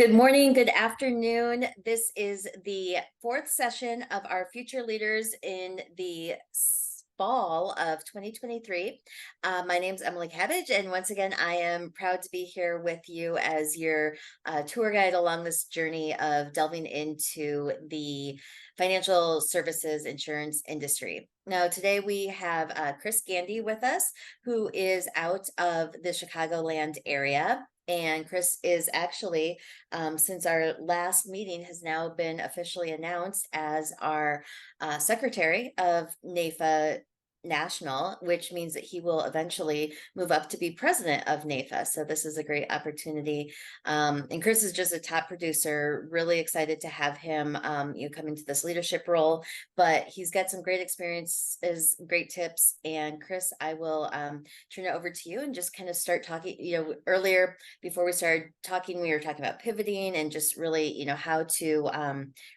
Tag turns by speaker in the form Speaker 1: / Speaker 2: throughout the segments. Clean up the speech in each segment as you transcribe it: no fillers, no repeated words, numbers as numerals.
Speaker 1: Good morning, good afternoon. This is the fourth session of our Future Leaders in the fall of 2023. My name's Emily Cabbage, and once again, I am proud to be here with you as your tour guide along this journey of delving into the financial services insurance industry. Now, today we have Chris Gandy with us, who is out of the Chicagoland area. And Chris is actually, since our last meeting, has now been officially announced as our secretary of NAIFA National, which means that he will eventually move up to be president of NAIFA. So this is a great opportunity. And Chris is just a top producer, really excited to have him come into this leadership role, but he's got some great experiences, great tips. And Chris, I will turn it over to you and just kind of start talking. Earlier before we started talking, we were talking about pivoting and just really, how to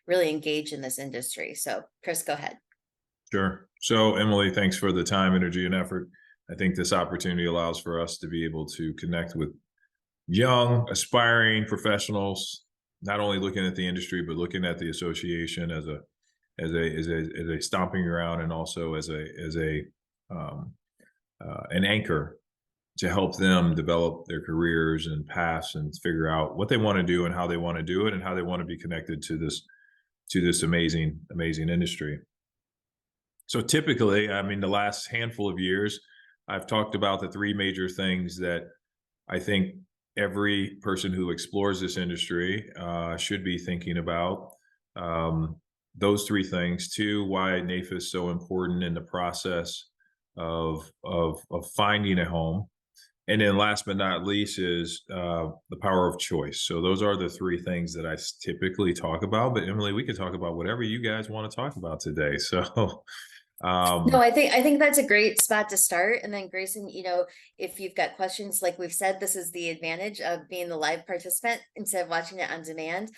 Speaker 1: really engage in this industry. So Chris, go ahead.
Speaker 2: Sure. So Emily, thanks for the time, energy, and effort. I think this opportunity allows for us to be able to connect with young, aspiring professionals, not only looking at the industry, but looking at the association as a stomping ground, and also as an anchor to help them develop their careers and paths and figure out what they want to do and how they want to do it and how they want to be connected to this amazing industry. So typically, the last handful of years, I've talked about the three major things that I think every person who explores this industry should be thinking about. Those three things. Two, why NAIFA is so important in the process of finding a home. And then last but not least is the power of choice. So those are the three things that I typically talk about. But Emily, we could talk about whatever you guys want to talk about today. So
Speaker 1: no, I think that's a great spot to start. And then Grayson, if you've got questions, like we've said, this is the advantage of being the live participant instead of watching it on demand.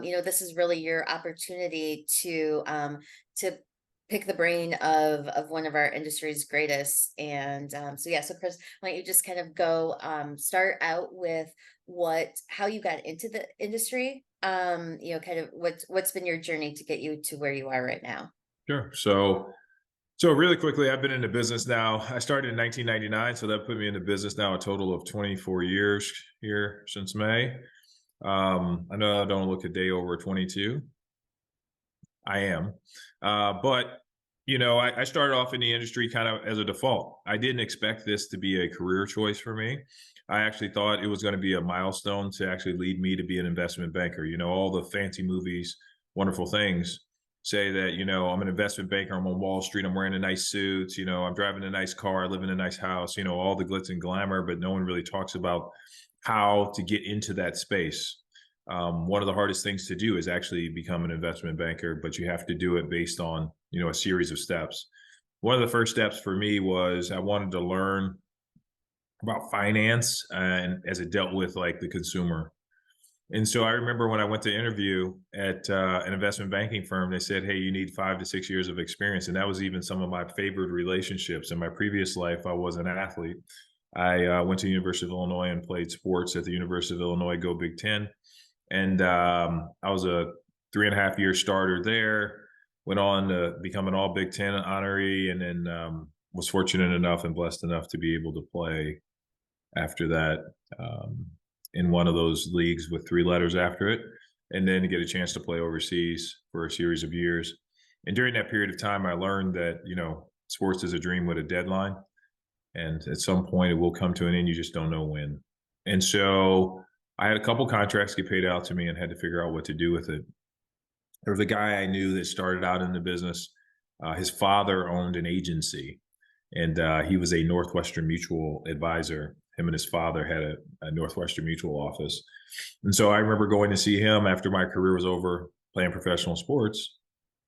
Speaker 1: This is really your opportunity to pick the brain of one of our industry's greatest. And so Chris, why don't you just kind of go start out with how you got into the industry, kind of what's been your journey to get you to where you are right now.
Speaker 2: Sure. So really quickly, I've been in the business now. I started in 1999, so that put me in the business now a total of 24 years here since May. I know I don't look a day over 22. I am. But I started off in the industry kind of as a default. I didn't expect this to be a career choice for me. I actually thought it was going to be a milestone to actually lead me to be an investment banker. All the fancy movies, wonderful things say that, I'm an investment banker, I'm on Wall Street, I'm wearing a nice suit, I'm driving a nice car, I live in a nice house, all the glitz and glamour, but no one really talks about how to get into that space. One of the hardest things to do is actually become an investment banker, but you have to do it based on, a series of steps. One of the first steps for me was I wanted to learn about finance and as it dealt with like the consumer. And so I remember when I went to interview at an investment banking firm, they said, hey, you need 5 to 6 years of experience. And that was even some of my favored relationships. In my previous life, I was an athlete. I went to the University of Illinois and played sports at the University of Illinois, Go Big Ten. And I was a 3.5-year starter there, went on to become an all Big Ten honoree, and then was fortunate enough and blessed enough to be able to play after that in one of those leagues with 3 letters after it, and then to get a chance to play overseas for a series of years. And during that period of time, I learned that, sports is a dream with a deadline. And at some point it will come to an end. You just don't know when. And so I had a couple contracts get paid out to me and had to figure out what to do with it. There was a guy I knew that started out in the business. His father owned an agency, and he was a Northwestern Mutual advisor. Him and his father had a Northwestern Mutual office. And so I remember going to see him after my career was over playing professional sports.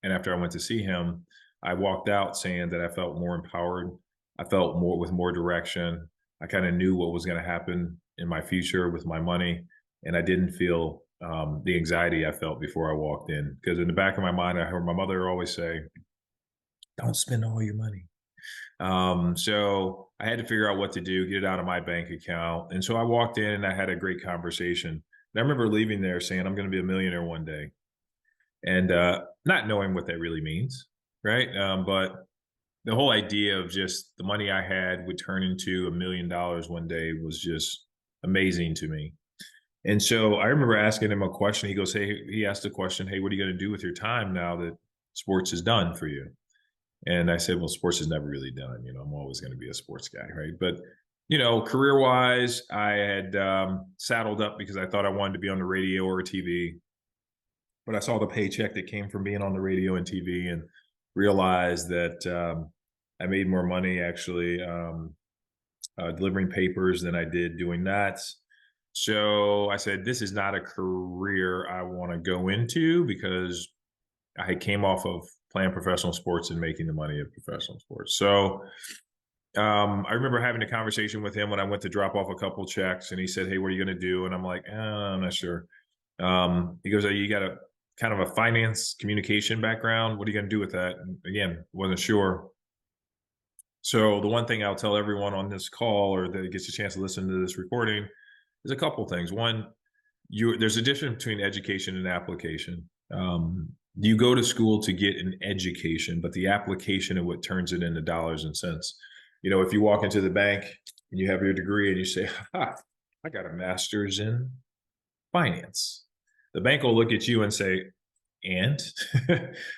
Speaker 2: And after I went to see him, I walked out saying that I felt more empowered. I felt with more direction. I kind of knew what was going to happen in my future with my money. And I didn't feel the anxiety I felt before I walked in. Because in the back of my mind, I heard my mother always say, don't spend all your money. So I had to figure out what to do, get it out of my bank account. And so I walked in and I had a great conversation And I remember leaving there saying, I'm going to be a millionaire one day. And not knowing what that really means, right? But the whole idea of just the money I had would turn into $1 million one day was just amazing to me. And so I remember asking him a question. He goes, "Hey," he asked the question, "Hey, what are you going to do with your time now that sports is done for you?" And I said, "Well, sports is never really done. I'm always going to be a sports guy, right?" But career wise, I had saddled up because I thought I wanted to be on the radio or TV. But I saw the paycheck that came from being on the radio and TV, and realized that I made more money actually delivering papers than I did doing that. So I said, this is not a career I want to go into, because I came off of playing professional sports and making the money of professional sports. So I remember having a conversation with him when I went to drop off a couple checks, and he said, "Hey, what are you going to do?" And I'm like, I'm not sure. He goes, "Oh, you got a kind of a finance communication background. What are you going to do with that?" And again, wasn't sure. So the one thing I'll tell everyone on this call, or that gets a chance to listen to this recording, is a couple things. One, there's a difference between education and application. You go to school to get an education, but the application is what turns it into dollars and cents. If you walk into the bank and you have your degree and you say, "Ha, I got a master's in finance," the bank will look at you and say, "And?"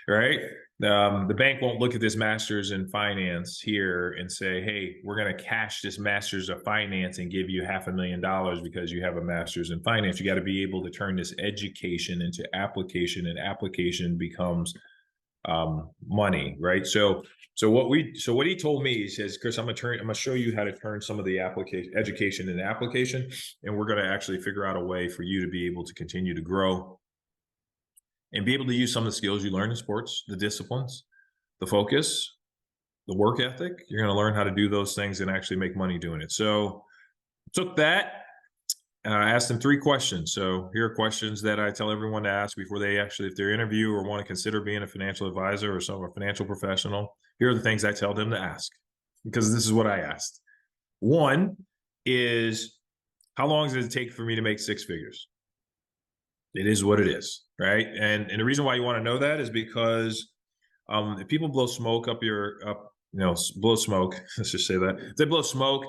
Speaker 2: Right? The bank won't look at this master's in finance here and say, "Hey, we're going to cash this master's of finance and give you $500,000 because you have a master's in finance." You got to be able to turn this education into application, and application becomes money, right? So what he told me, he says, "Chris, I'm gonna show you how to turn some of the education into application, and we're going to actually figure out a way for you to be able to continue to grow and be able to use some of the skills you learn in sports, the disciplines, the focus, the work ethic. You're going to learn how to do those things and actually make money doing it." So took that. I asked them 3 questions. So here are questions that I tell everyone to ask before they actually, if they're interview or want to consider being a financial advisor or a financial professional. Here are the things I tell them to ask, because this is what I asked. One is, how long does it take for me to make 6 figures? It is what it is, right? And the reason why you want to know that is because if people blow smoke blow smoke, let's just say that. If they blow smoke,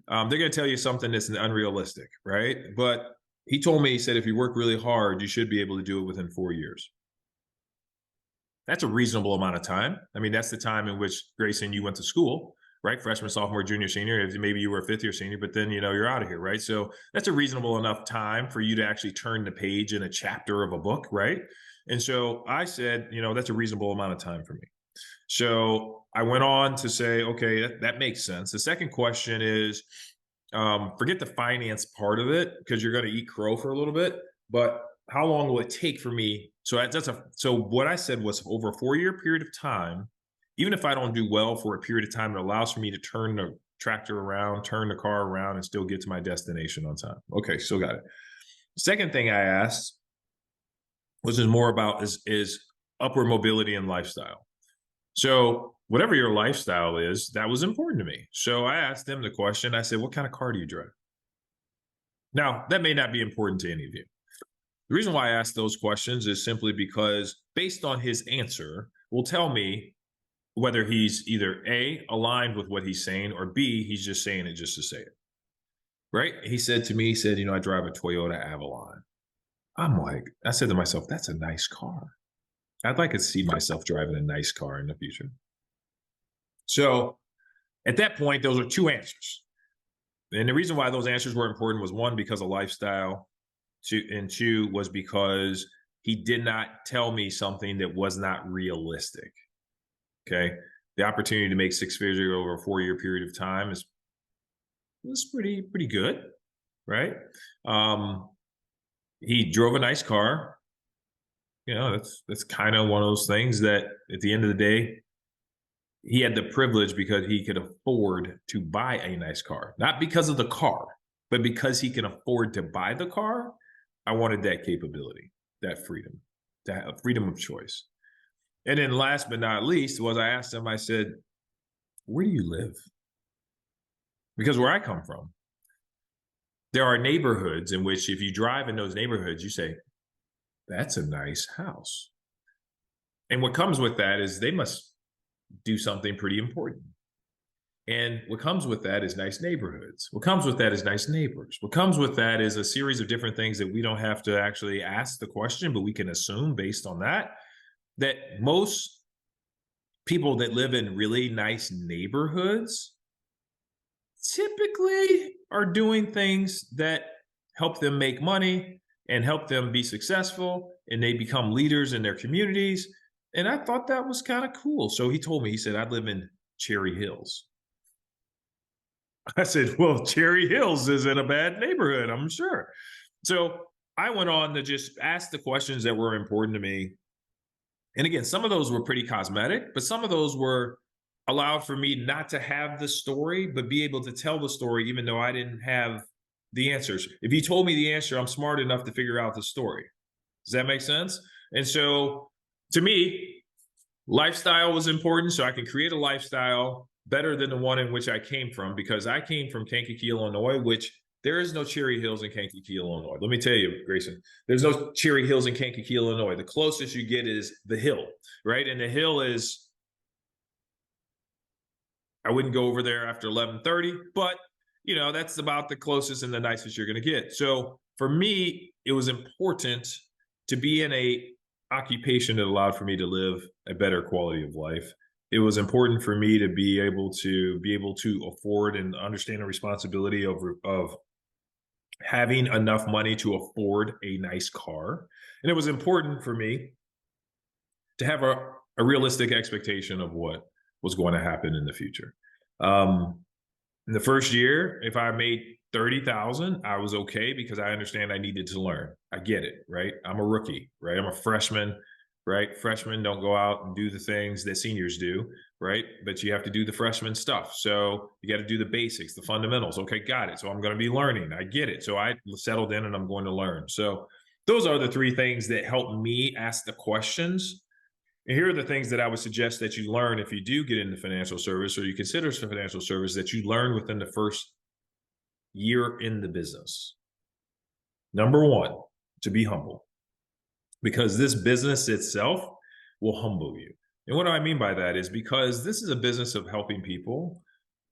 Speaker 2: they're going to tell you something that's unrealistic, right? But he told me, he said, if you work really hard, you should be able to do it within 4 years. That's a reasonable amount of time. I mean, that's the time in which, Grayson, you went to school, right? Freshman, sophomore, junior, senior. Maybe you were a 5th-year senior, but then, you're out of here, right? So that's a reasonable enough time for you to actually turn the page in a chapter of a book, right? And so I said, that's a reasonable amount of time for me. So I went on to say, okay, that makes sense. The second question is, forget the finance part of it, because you're going to eat crow for a little bit, but how long will it take for me? So what I said was, over a 4-year period of time, even if I don't do well for a period of time, it allows for me to turn the tractor around, turn the car around, and still get to my destination on time. Okay, still got it. Second thing I asked, which is more about, is upward mobility and lifestyle. So whatever your lifestyle is, that was important to me. So I asked them the question. I said, "What kind of car do you drive?" Now, that may not be important to any of you. The reason why I asked those questions is simply because, based on his answer, will tell me whether he's either A, aligned with what he's saying, or B, he's just saying it just to say it. Right? He said to me, "I drive a Toyota Avalon." I said to myself, that's a nice car. I'd like to see myself driving a nice car in the future. So at that point, those are 2 answers. And the reason why those answers were important was, 1, because of lifestyle, and 2 was because he did not tell me something that was not realistic. Okay. The opportunity to make 6 figures over a 4-year period of time was pretty good. Right. He drove a nice car. That's kind of one of those things that, at the end of the day, he had the privilege because he could afford to buy a nice car, not because of the car, but because he can afford to buy the car. I wanted that capability, that freedom, that freedom of choice. And then last but not least was, I asked him, I said, "Where do you live?" Because where I come from, there are neighborhoods in which if you drive in those neighborhoods, you say, that's a nice house. And what comes with that is they must do something pretty important. And what comes with that is nice neighborhoods. What comes with that is nice neighbors. What comes with that is a series of different things that we don't have to actually ask the question, but we can assume based on that, that most people that live in really nice neighborhoods typically are doing things that help them make money and help them be successful, and they become leaders in their communities. And I thought that was kind of cool. So he told me, he said, I live in Cherry Hills. I said, well, Cherry Hills isn't a bad neighborhood, I'm sure. So I went on to just ask the questions that were important to me. And again, some of those were pretty cosmetic, but some of those were allowed for me not to have the story, but be able to tell the story, even though I didn't have the answers. If you told me the answer, I'm smart enough to figure out the story. Does that make sense? And so to me, lifestyle was important. So I can create a lifestyle better than the one in which I came from, because I came from Kankakee, Illinois, which there is no Cherry Hills in Kankakee, Illinois. Let me tell you, Grayson, there's no Cherry Hills in Kankakee, Illinois. The closest you get is the Hill, right? And the Hill is, I wouldn't go over there after 11:30, but you know, that's about the closest and the nicest you're going to get. So for me, it was important to be in a occupation that allowed for me to live a better quality of life. It was important for me to be able to afford and understand the responsibility of having enough money to afford a nice car. And it was important for me to have a realistic expectation of what was going to happen in the future. In the first year, if I made 30,000, I was okay, because I understand I needed to learn. I get it, right? I'm a rookie, right? I'm a freshman, right? Freshmen don't go out and do the things that seniors do, right? But you have to do the freshman stuff. So you got to do the basics, the fundamentals. Okay, got it. So I'm going to be learning. I get it. So I settled in and I'm going to learn. So those are the three things that help me ask the questions. And here are the things that I would suggest that you learn if you do get into financial service, or you consider financial service, that you learn within the first year in the business. Number one, to be humble, because this business itself will humble you. And what do I mean by that is because this is a business of helping people.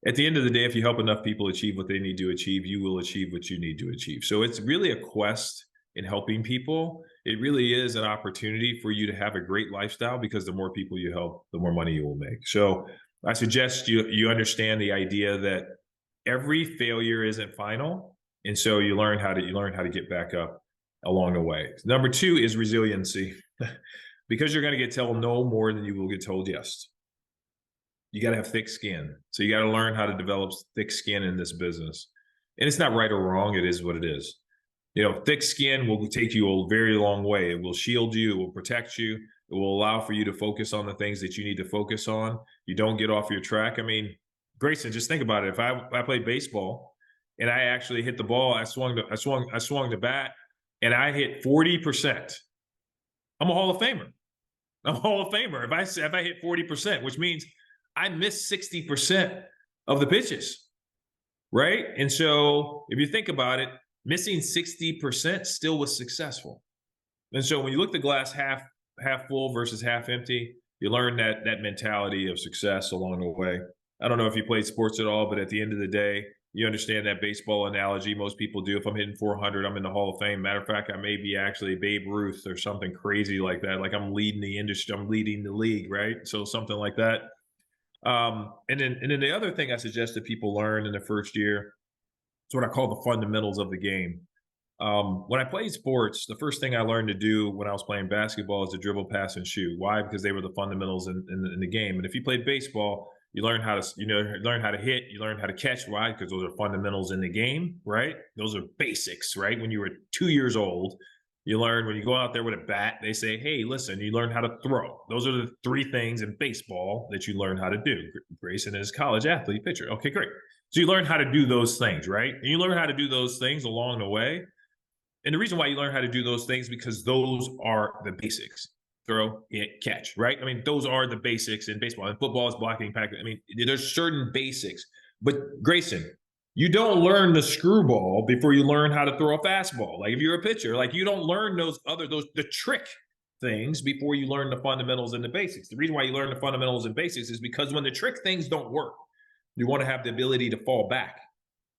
Speaker 2: At the end of the day, if you help enough people achieve what they need to achieve, you will achieve what you need to achieve. So it's really a quest in helping people. It really is an opportunity for you to have a great lifestyle, because the more people you help, the more money you will make. So I suggest you understand the idea that every failure isn't final. And so you learn how to get back up along the way. Number two is resiliency. Because you're going to get told no more than you will get told yes. You got to have thick skin. So you got to learn how to develop thick skin in this business. And it's not right or wrong. It is what it is. You know, thick skin will take you a very long way. It will shield you. It will protect you. It will allow for you to focus on the things that you need to focus on. You don't get off your track. I mean, Grayson, just think about it. If I played baseball and I actually hit the ball, I swung the bat, and I hit 40%. I'm a Hall of Famer. I'm a Hall of Famer. If I hit 40%, which means I missed 60% of the pitches, right? And so if you think about it, missing 60% still was successful. And so when you look at the glass half full versus half empty, you learn that mentality of success along the way. I don't know if you played sports at all, but at the end of the day, you understand that baseball analogy. Most people do. If I'm hitting 400, I'm in the Hall of Fame. Matter of fact, I may be actually Babe Ruth or something crazy like that. Like I'm leading the industry, I'm leading the league, right? So something like that. And then the other thing I suggest that people learn in the first year is what I call the fundamentals of the game. When I played sports, the first thing I learned to do when I was playing basketball is to dribble, pass, and shoot. Why? Because they were the fundamentals in the game. And if you played baseball, you learn how to learn how to hit, you learn how to catch. Why? Because those are fundamentals in the game, right? Those are basics, right? When you were 2 years old, you learn when you go out there with a bat, they say, hey, listen, you learn how to throw. Those are the three things in baseball that you learn how to do. Grayson is a college athlete, pitcher. Okay, great. So you learn how to do those things, right? And you learn how to do those things along the way. And the reason why you learn how to do those things, because those are the basics. Throw, hit, catch, right? I mean, those are the basics in baseball. And football is blocking, packing. I mean, there's certain basics. But Grayson, You don't learn the screwball before you learn how to throw a fastball. Like if you're a pitcher, like you don't learn the trick things before you learn the fundamentals and the basics. The reason why you learn the fundamentals and basics is because when the trick things don't work, you want to have the ability to fall back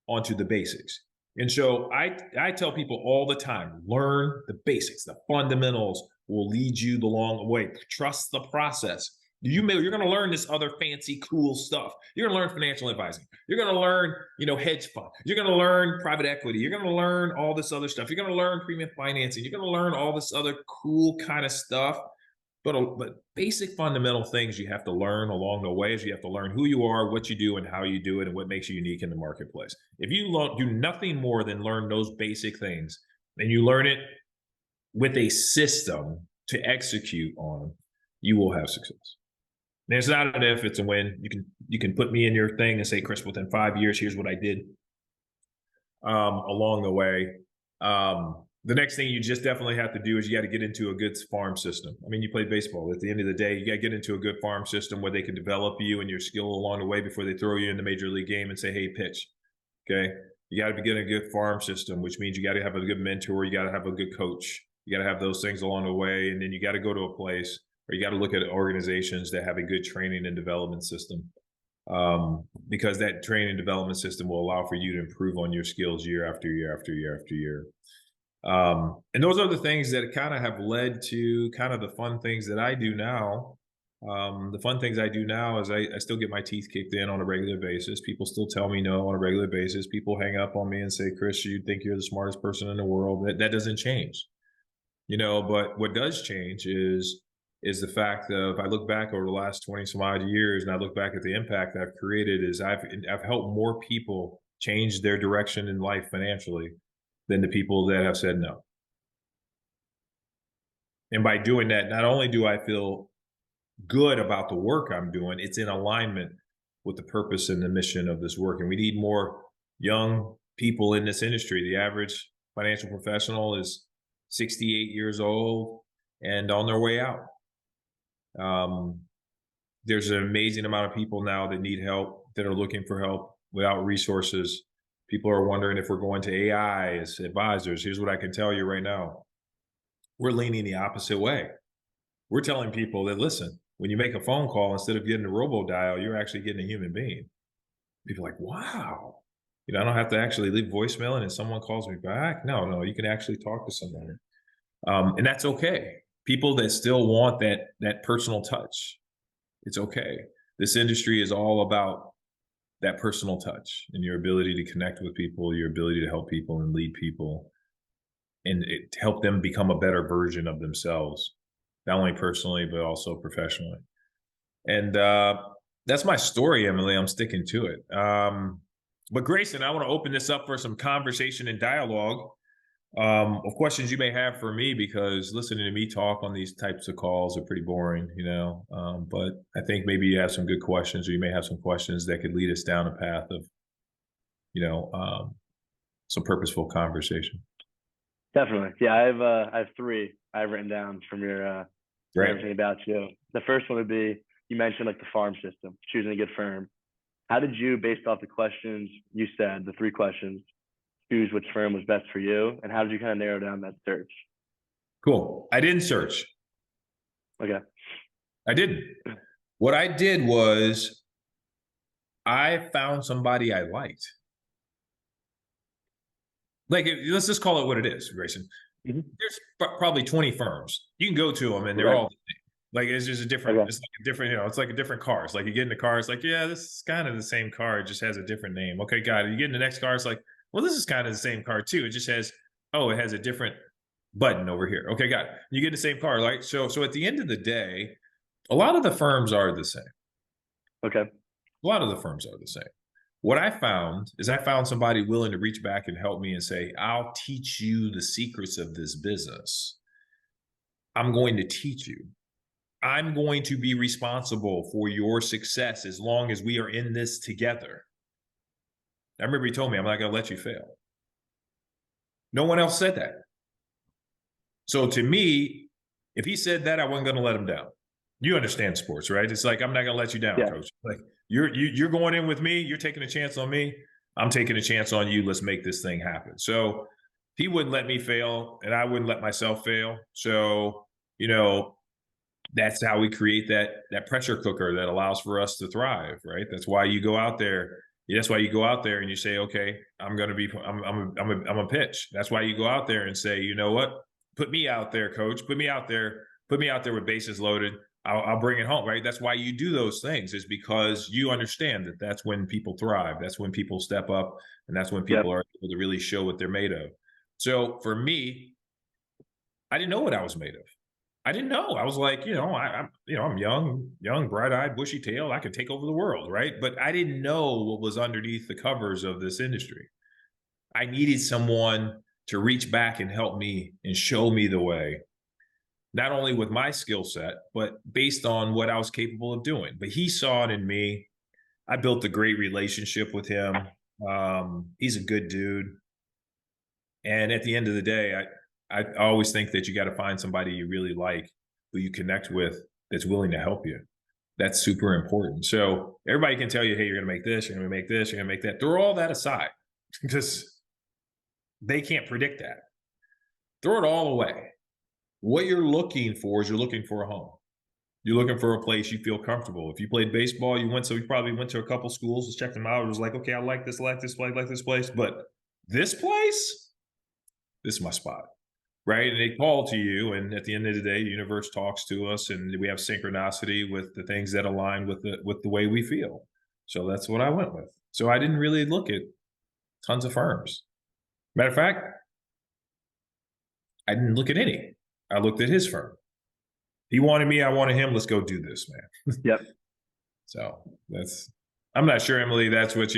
Speaker 2: onto the basics. And so I tell people all the time, learn the basics. The fundamentals will lead you the long way. Trust the process. You're going to learn this other fancy, cool stuff. You're going to learn financial advising. You're going to learn, hedge fund. You're going to learn private equity. You're going to learn all this other stuff. You're going to learn premium financing. You're going to learn all this other cool kind of stuff. But basic fundamental things you have to learn along the way is you have to learn who you are, what you do, and how you do it, and what makes you unique in the marketplace. If you do nothing more than learn those basic things, and you learn it with a system to execute on, you will have success. And it's not an if, it's a when. You can put me in your thing and say, Chris, within 5 years, here's what I did along the way. The next thing you just definitely have to do is you got to get into a good farm system. I mean, you play baseball. At the end of the day, you got to get into a good farm system where they can develop you and your skill along the way before they throw you in the major league game and say, hey, pitch. Okay. You got to be getting a good farm system, which means you got to have a good mentor. You got to have a good coach. You got to have those things along the way. And then you got to go to a place or you got to look at organizations that have a good training and development system. Because that training and development system will allow for you to improve on your skills year after year after year after year. And those are the things that kind of have led to kind of the fun things that I do now. The fun things I do now is I still get my teeth kicked in on a regular basis. People still tell me no on a regular basis. People hang up on me and say, Chris, you think you're the smartest person in the world. That doesn't change, but what does change is the fact of I look back over the last 20 some odd years and I look back at the impact I've created is I've helped more people change their direction in life financially than the people that have said no. And by doing that, not only do I feel good about the work I'm doing, it's in alignment with the purpose and the mission of this work. And we need more young people in this industry. The average financial professional is 68 years old and on their way out. There's an amazing amount of people now that need help, that are looking for help without resources. People are wondering if we're going to AI as advisors. Here's what I can tell you right now. We're leaning the opposite way. We're telling people that, listen, when you make a phone call, instead of getting a robo-dial, you're actually getting a human being. People are like, wow. I don't have to actually leave voicemail and then someone calls me back. No, you can actually talk to somebody. And that's okay. People that still want that personal touch, it's okay. This industry is all about that personal touch and your ability to connect with people, your ability to help people and lead people and help them become a better version of themselves, not only personally, but also professionally. And that's my story, Emily. I'm sticking to it. But Grayson, I want to open this up for some conversation and dialogue of questions you may have for me, because listening to me talk on these types of calls are pretty boring, but I think maybe you have some good questions, or you may have some questions that could lead us down a path of, some purposeful conversation.
Speaker 3: Definitely. Yeah, I have three I've written down from your everything about you. The first one would be, you mentioned like the farm system, choosing a good firm. How did you, based off the questions you said, the three questions, choose which firm was best for you, and how did you kind of narrow down that search?
Speaker 2: Cool. I didn't search.
Speaker 3: Okay.
Speaker 2: I didn't. What I did was I found somebody I liked. Like, let's just call it what it is, Grayson.
Speaker 3: Mm-hmm.
Speaker 2: There's probably 20 firms. You can go to them and they're all the same. Like, it's just a different, it's like a different, it's like a different car. It's like you get in the car, it's like, yeah, this is kind of the same car. It just has a different name. Okay, got it. You get in the next car, it's like, well, this is kind of the same car too. It just has, it has a different button over here. Okay, got it. You get the same car. Like, so at the end of the day, a lot of the firms are the same.
Speaker 3: Okay.
Speaker 2: A lot of the firms are the same. What I found is I found somebody willing to reach back and help me and say, I'll teach you the secrets of this business. I'm going to teach you. I'm going to be responsible for your success as long as we are in this together. I remember he told me, I'm not going to let you fail. No one else said that. So to me, if he said that, I wasn't going to let him down. You understand sports, right? It's like, I'm not going to let you down, coach. Like, you're going in with me. You're taking a chance on me. I'm taking a chance on you. Let's make this thing happen. So he wouldn't let me fail, and I wouldn't let myself fail. So, that's how we create that pressure cooker that allows for us to thrive, right? That's why you go out there. That's why you go out there and you say, okay, I'm a pitch. That's why you go out there and say, you know what? Put me out there, coach. Put me out there with bases loaded. I'll bring it home, right? That's why you do those things, is because you understand that that's when people thrive. That's when people step up, and that's when people are able to really show what they're made of. So for me, I didn't know what I was made of. I didn't know. I was like, I'm young, bright-eyed, bushy-tailed. I could take over the world, right? But I didn't know what was underneath the covers of this industry. I needed someone to reach back and help me and show me the way, not only with my skill set, but based on what I was capable of doing. But he saw it in me. I built a great relationship with him. He's a good dude. And at the end of the day, I always think that you got to find somebody you really like, who you connect with, that's willing to help you. That's super important. So everybody can tell you, hey, you're going to make this, you're going to make this, you're going to make that. Throw all that aside, because they can't predict that. Throw it all away. What you're looking for is, you're looking for a home. You're looking for a place you feel comfortable. If you played baseball, you probably went to a couple schools, checked them out. It was like, okay, I like this place, but this place, this is my spot. Right. And they call to you. And at the end of the day, the universe talks to us, and we have synchronicity with the things that align with the way we feel. So that's what I went with. So I didn't really look at tons of firms. Matter of fact, I didn't look at any. I looked at his firm. He wanted me, I wanted him. Let's go do this, man.
Speaker 3: Yep.
Speaker 2: So I'm not sure, Emily, that's what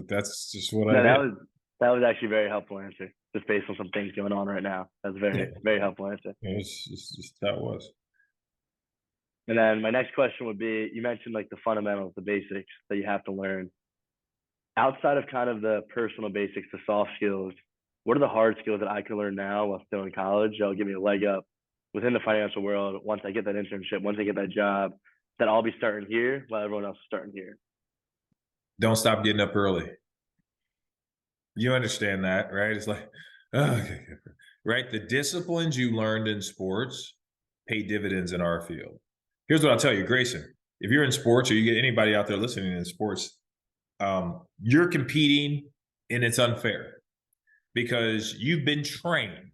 Speaker 2: that's just what I did.
Speaker 3: That was actually a very helpful answer, just based on some things going on right now. That's a very helpful answer.
Speaker 2: It's just how it was.
Speaker 3: And then my next question would be, you mentioned like the fundamentals, the basics that you have to learn. Outside of kind of the personal basics, the soft skills, what are the hard skills that I can learn now while still in college that'll give me a leg up within the financial world once I get that internship, once I get that job, that I'll be starting here while everyone else is starting here?
Speaker 2: Don't stop getting up early. You understand that, right? It's like, okay, right? The disciplines you learned in sports pay dividends in our field. Here's what I'll tell you, Grayson. If you're in sports, or you get anybody out there listening in sports, you're competing, and it's unfair because you've been trained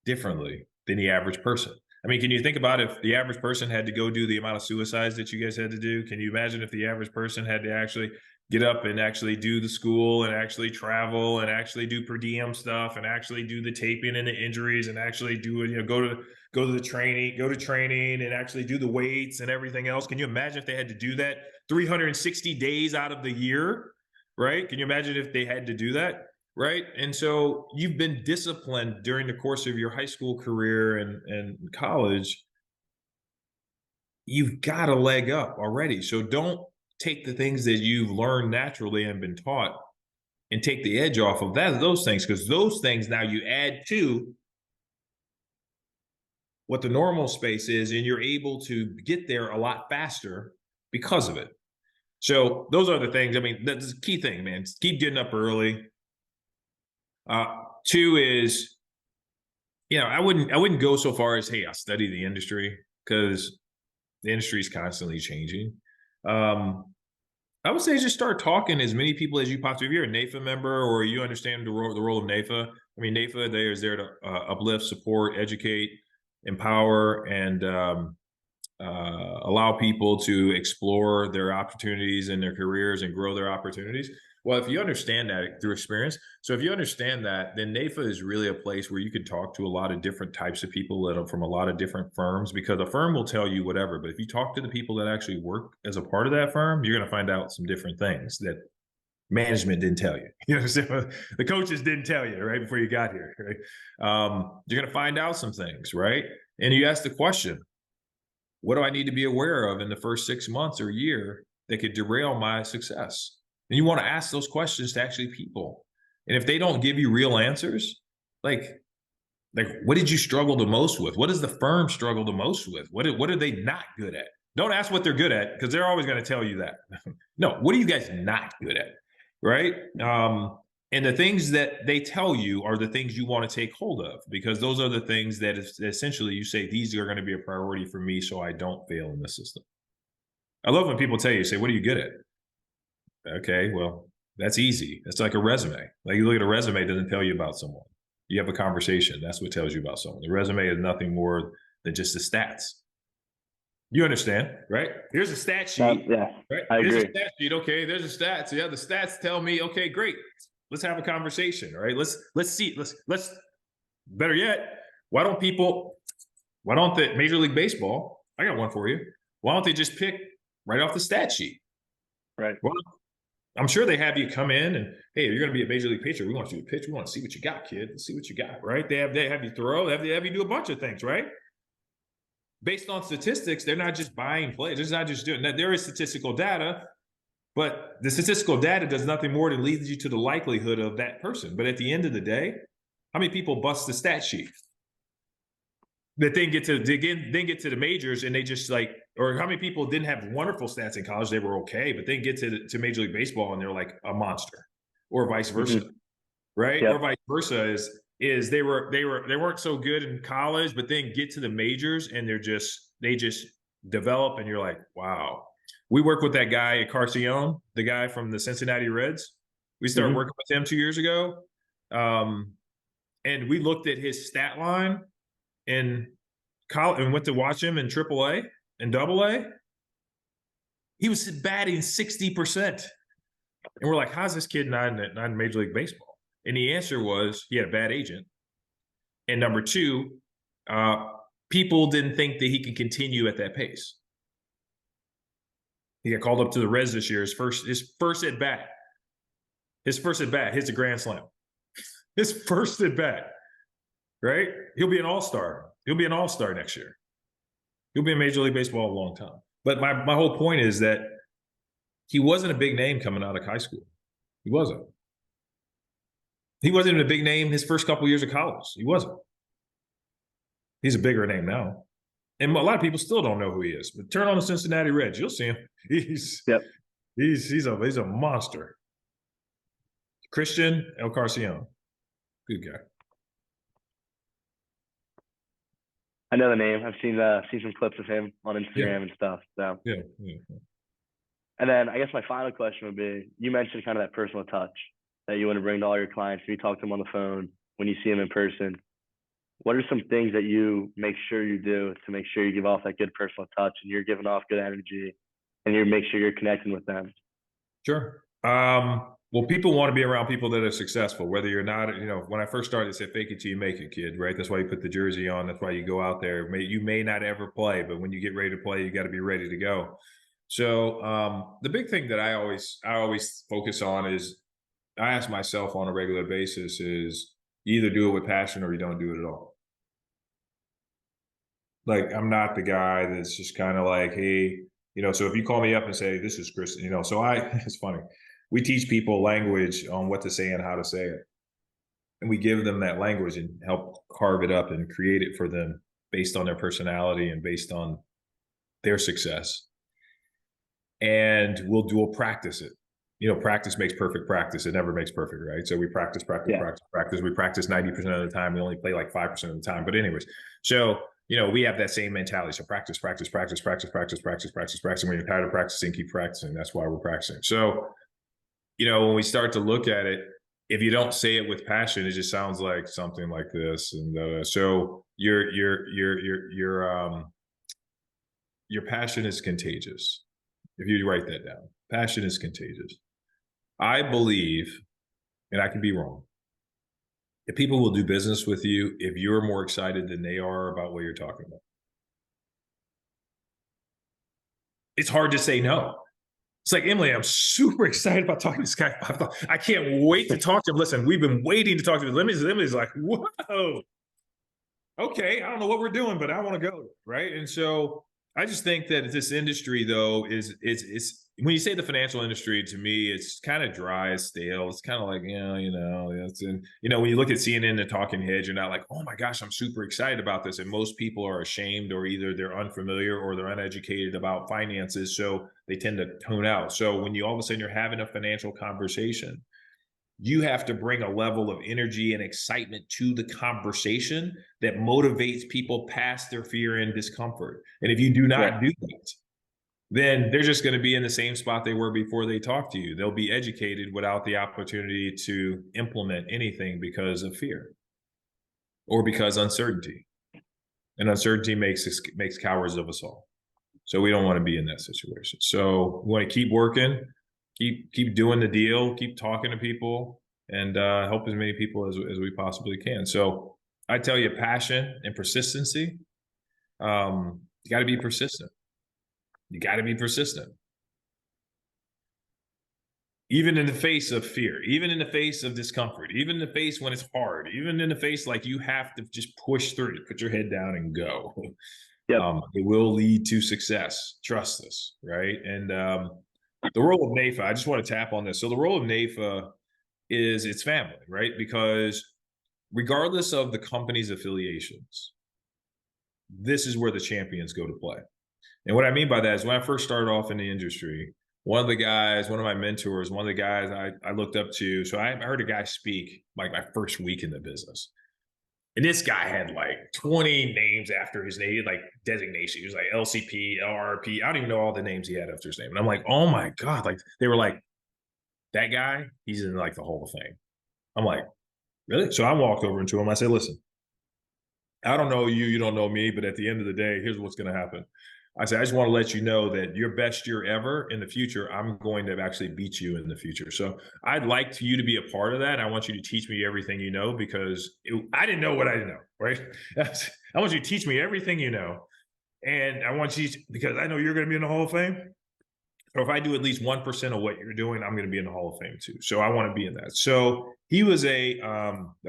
Speaker 2: differently than the average person. I mean, can you think about if the average person had to go do the amount of suicides that you guys had to do? Can you imagine if the average person had to actually get up and actually do the school and actually travel and actually do per diem stuff and actually do the taping and the injuries and actually do it, go to training and actually do the weights and everything else? Can you imagine if they had to do that 360 days out of the year, right? Can you imagine if they had to do that? Right. And so you've been disciplined during the course of your high school career and college. You've got a leg up already. So don't take the things that you've learned naturally and been taught and take the edge off of those things, because those things now you add to what the normal space is, and you're able to get there a lot faster because of it. So those are the things. I mean, that's the key thing, man. Keep getting up early. Two is, I wouldn't go so far as, hey, I'll study the industry, because the industry is constantly changing. I would say just start talking to as many people as you possibly. If you're a NAIFA member, or you understand the role of NAIFA. I mean, NAIFA is there to uplift, support, educate, empower, and allow people to explore their opportunities in their careers and grow their opportunities. Well, if you understand that through experience, so if you understand that, then NAIFA is really a place where you can talk to a lot of different types of people that are from a lot of different firms, because a firm will tell you whatever. But if you talk to the people that actually work as a part of that firm, you're going to find out some different things that management didn't tell you. You know, the coaches didn't tell you right before you got here. Right? You're going to find out some things, right? And you ask the question, what do I need to be aware of in the first 6 months or year that could derail my success? And you want to ask those questions to actually people. And if they don't give you real answers, like what did you struggle the most with? What does the firm struggle the most with? What are they not good at? Don't ask what they're good at, because they're always going to tell you that. No, what are you guys not good at? right? And the things that they tell you are the things you want to take hold of, because those are the things that essentially you say, these are going to be a priority for me so I don't fail in the system. I love when people tell you, say, what are you good at? Okay, well, that's easy. It's like a resume. Like you look at a resume, it doesn't tell you about someone. You have a conversation. That's what tells you about someone. The resume is nothing more than just the stats. You understand, right? Here's a stat sheet.
Speaker 3: Yeah,
Speaker 2: right?
Speaker 3: I
Speaker 2: Here's
Speaker 3: agree.
Speaker 2: a stat sheet. Okay, there's a stats. Yeah, the stats tell me, okay, great. Let's have a conversation. All right. Let's see. Let's better yet, why don't the Major League Baseball, I got one for you. Why don't they just pick right off the stat sheet?
Speaker 3: Right.
Speaker 2: Well, I'm sure they have you come in and, hey, you're going to be a Major League pitcher. We want you to pitch. We want to see what you got, kid. Let's see what you got, right? They have you throw. They have you do a bunch of things, right? Based on statistics, they're not just buying plays. They're not just doing that. There is statistical data, but the statistical data does nothing more than leads you to the likelihood of that person. But at the end of the day, how many people bust the stat sheet that then get to the majors and they just like, or how many people didn't have wonderful stats in college, they were okay, but then get to Major League Baseball and they're like a monster, or vice versa, right?
Speaker 3: Yep.
Speaker 2: Or vice versa is they weren't so good in college, but then get to the majors and they just develop, and you're like, wow. We work with that guy at Carcion, the guy from the Cincinnati Reds. We started working with him 2 years ago, and we looked at his stat line in college and went to watch him in AAA and AA. He was batting 60%, and we're like, how's this kid not in Major League Baseball? And the answer was he had a bad agent, and number two, people didn't think that he could continue at that pace. He got called up to the Reds this year. His first at bat hits a grand slam. His first at bat, right? He'll be an all-star. He'll be an all-star next year. He'll be in Major League Baseball a long time. But my whole point is that he wasn't a big name coming out of high school. He wasn't. He wasn't even a big name his first couple years of college. He wasn't. He's a bigger name now. And a lot of people still don't know who he is. But turn on the Cincinnati Reds, you'll see him. He's a monster. Christian El Carcion. Good guy.
Speaker 3: I know the name. I've seen some clips of him on Instagram and stuff. So
Speaker 2: Yeah.
Speaker 3: And then I guess my final question would be, you mentioned kind of that personal touch that you want to bring to all your clients when you talk to them on the phone, when you see them in person. What are some things that you make sure you do to make sure you give off that good personal touch and you're giving off good energy and you make sure you're connecting with them?
Speaker 2: Sure. Well, people want to be around people that are successful, whether you're not, when I first started, they said, fake it till you make it, kid, right? That's why you put the jersey on. That's why you go out there. You may not ever play, but when you get ready to play, you got to be ready to go. So the big thing that I always focus on is, I ask myself on a regular basis is, you either do it with passion or you don't do it at all. Like, I'm not the guy that's just kind of like, hey, so if you call me up and say, this is Chris, it's funny. We teach people language on what to say and how to say it. And we give them that language and help carve it up and create it for them based on their personality and based on their success. And we'll practice it. Practice makes perfect practice. It never makes perfect, right? So we practice. We practice 90% of the time. We only play like 5% of the time. But anyways, so we have that same mentality. So practice. When you're tired of practicing, keep practicing. That's why we're practicing. So, when we start to look at it, if you don't say it with passion, it just sounds like something like this. And so your passion is contagious. If you write that down, passion is contagious. I believe, and I can be wrong, that people will do business with you if you're more excited than they are about what you're talking about. It's hard to say no. It's like, Emily, I'm super excited about talking to this guy. I can't wait to talk to him. Listen, we've been waiting to talk to him. Emily's like, whoa. Okay, I don't know what we're doing, but I want to go, right? And so I just think that this industry, though, is when you say the financial industry, to me, it's kind of dry, stale. It's kind of like, it's in, when you look at CNN and talking heads, you're not like, oh my gosh, I'm super excited about this. And most people are ashamed, or either they're unfamiliar or they're uneducated about finances, so they tend to tune out. So when you all of a sudden you're having a financial conversation, you have to bring a level of energy and excitement to the conversation that motivates people past their fear and discomfort. And if you do
Speaker 3: Right.
Speaker 2: not do that, then they're just going to be in the same spot they were before they talk to you. They'll be educated without the opportunity to implement anything because of fear or because uncertainty. And uncertainty makes cowards of us all. So we don't want to be in that situation. So we want to keep working, keep doing the deal, keep talking to people, and help as many people as we possibly can. So I tell you, passion and persistency. You got to be persistent. You got to be persistent. Even in the face of fear, even in the face of discomfort, even in the face when it's hard, even in the face like you have to just push through it, put your head down and go.
Speaker 3: Yep.
Speaker 2: It will lead to success. Trust us, right? And the role of NAIFA, I just want to tap on this. So the role of NAIFA is its family, right? Because regardless of the company's affiliations, this is where the champions go to play. And what I mean by that is when I first started off in the industry, one of my mentors, one of the guys I looked up to, so I heard a guy speak like my first week in the business. And this guy had like 20 names after his name, like designation. He was like LCP, LRP. I don't even know all the names he had after his name. And I'm like, oh my God. Like they were like, that guy, he's in like the Hall of Fame. I'm like, really? So I walked over to him. I said, listen, I don't know you, you don't know me, but at the end of the day, here's what's going to happen. I said, I just want to let you know that your best year ever in the future, I'm going to actually beat you in the future. So I'd like you to be a part of that. I want you to teach me everything you know, because I didn't know what I didn't know, right? I want you to teach me everything you know. And I want you to, because I know you're going to be in the Hall of Fame. So if I do at least 1% of what you're doing, I'm going to be in the Hall of Fame too. So I want to be in that. So he was a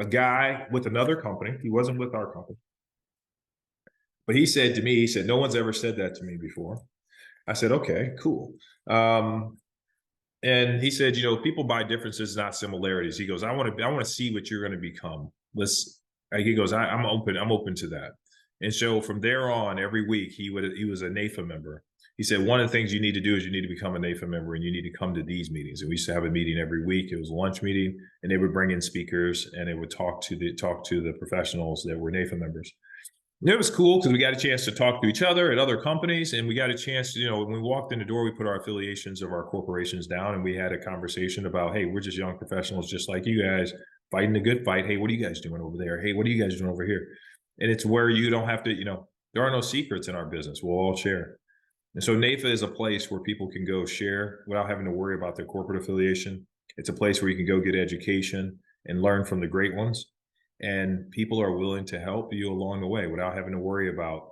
Speaker 2: guy with another company. He wasn't with our company. But he said to me, he said, no one's ever said that to me before. I said, okay, cool. And he said, people buy differences, not similarities. He goes, I want to see what you're going to become. He goes, I'm open to that. And so from there on, every week he was a NAIFA member. He said, one of the things you need to do is you need to become a NAIFA member, and you need to come to these meetings. And we used to have a meeting every week. It was a lunch meeting, and they would bring in speakers, and they would talk to the professionals that were NAIFA members. And it was cool because we got a chance to talk to each other at other companies, and we got a chance to, when we walked in the door, we put our affiliations of our corporations down, and we had a conversation about, hey, we're just young professionals just like you guys, fighting the good fight. Hey, what are you guys doing over there? Hey, what are you guys doing over here? And it's where you don't have to, there are no secrets in our business. We'll all share. And so NAIFA is a place where people can go share without having to worry about their corporate affiliation. It's a place where you can go get education and learn from the great ones. And people are willing to help you along the way without having to worry about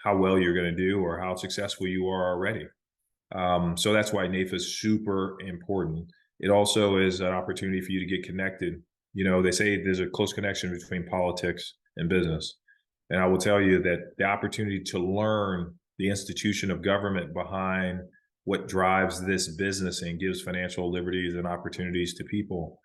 Speaker 2: how well you're going to do or how successful you are already. So that's why NAIFA is super important. It also is an opportunity for you to get connected. They say there's a close connection between politics and business. And I will tell you that the opportunity to learn the institution of government behind what drives this business and gives financial liberties and opportunities to people,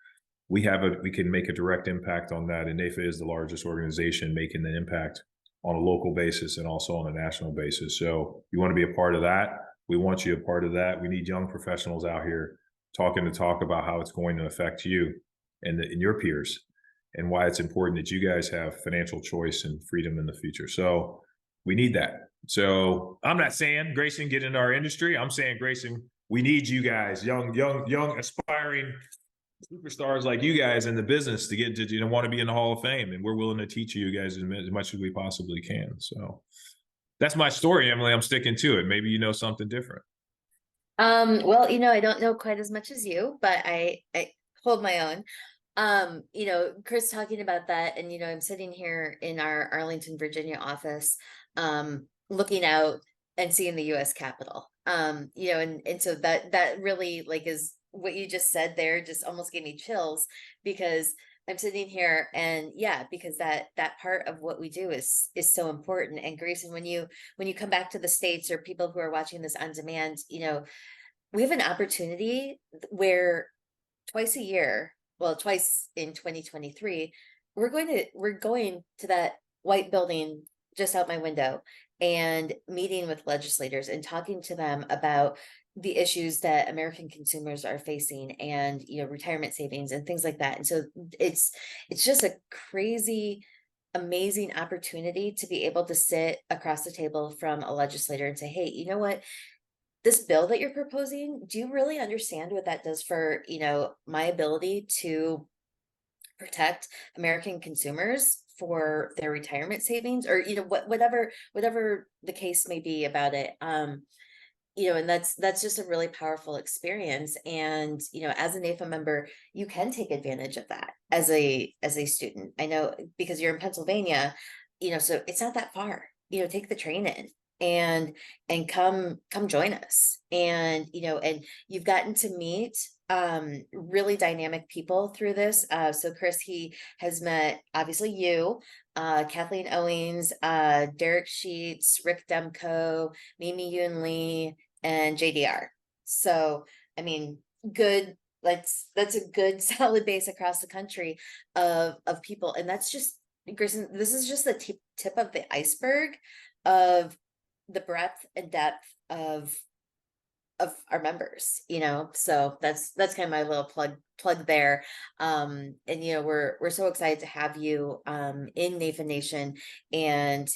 Speaker 2: we can make a direct impact on that. And NAIFA is the largest organization making the impact on a local basis and also on a national basis. So you want to be a part of that. We want you a part of that. We need young professionals out here talk about how it's going to affect you and your peers, and why it's important that you guys have financial choice and freedom in the future. So we need that. So I'm not saying, Grayson, get into our industry. I'm saying, Grayson, we need you guys, young, aspiring superstars like you guys in the business to get to, want to be in the Hall of Fame. And we're willing to teach you guys as much as we possibly can. So that's my story, Emily. I'm sticking to it. Maybe you know something different.
Speaker 1: Well, I don't know quite as much as you, but I hold my own. Chris talking about that, and I'm sitting here in our Arlington, Virginia office, looking out and seeing the US Capitol. And so that really, like, is what you just said there, just almost gave me chills, because I'm sitting here and yeah, because that part of what we do is so important. And Grayson, when you come back to the States, or people who are watching this on demand, we have an opportunity where twice a year, well, twice in 2023, we're going to that white building just out my window and meeting with legislators and talking to them about the issues that American consumers are facing, and retirement savings and things like that. And so it's just a crazy, amazing opportunity to be able to sit across the table from a legislator and say, hey, you know what, this bill that you're proposing, do you really understand what that does for my ability to protect American consumers for their retirement savings, or whatever the case may be about it. And that's just a really powerful experience. And as a NAIFA member, you can take advantage of that as a student. I know, because you're in Pennsylvania, so it's not that far. Take the train in and come join us. And and you've gotten to meet really dynamic people through this. So Chris, he has met obviously you, Kathleen Owings, Derek Sheets, Rick Demko, Mimi Yoon Lee, and JDR. So I mean, good. That's a good solid base across the country of people. And that's just, Grayson, this is just the tip of the iceberg of the breadth and depth of our members. So that's kind of my little plug there. And we're so excited to have you in NAIFA Nation, and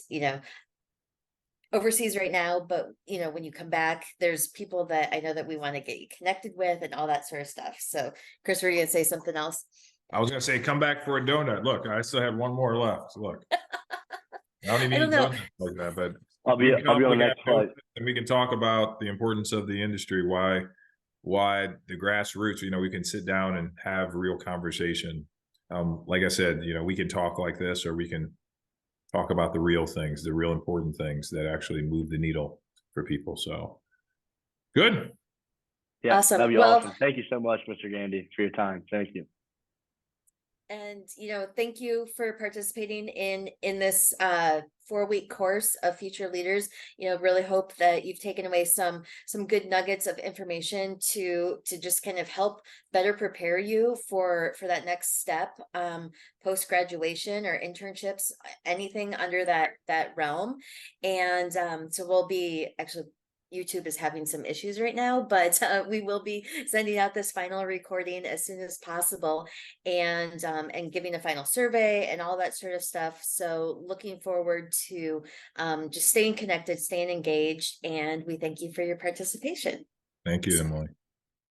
Speaker 1: overseas right now, but when you come back, there's people that I know that we want to get you connected with and all that sort of stuff. So Chris, were you gonna say something else?
Speaker 2: I was gonna say, come back for a donut. Look, I still have one more left. Look, I don't even
Speaker 1: I don't
Speaker 2: eat
Speaker 1: know.
Speaker 2: donuts like that, but
Speaker 3: I'll be on the next flight.
Speaker 2: and we can talk about the importance of the industry, why the grassroots, we can sit down and have real conversation. Like I said, we can talk like this, or we can talk about the real things, the real important things that actually move the needle for people. So good.
Speaker 3: Yeah,
Speaker 1: Awesome.
Speaker 3: that'd be
Speaker 1: Well,
Speaker 3: awesome. Thank you so much, Mr. Gandy, for your time. Thank you.
Speaker 1: And thank you for participating in this 4-week course of Future Leaders. Really hope that you've taken away some good nuggets of information to just kind of help better prepare you for that next step, post graduation or internships, anything under that realm. And so we'll be actually, YouTube is having some issues right now, but we will be sending out this final recording as soon as possible, and giving a final survey and all that sort of stuff. So looking forward to just staying connected, staying engaged, and we thank you for your participation.
Speaker 2: Thank you, Emily.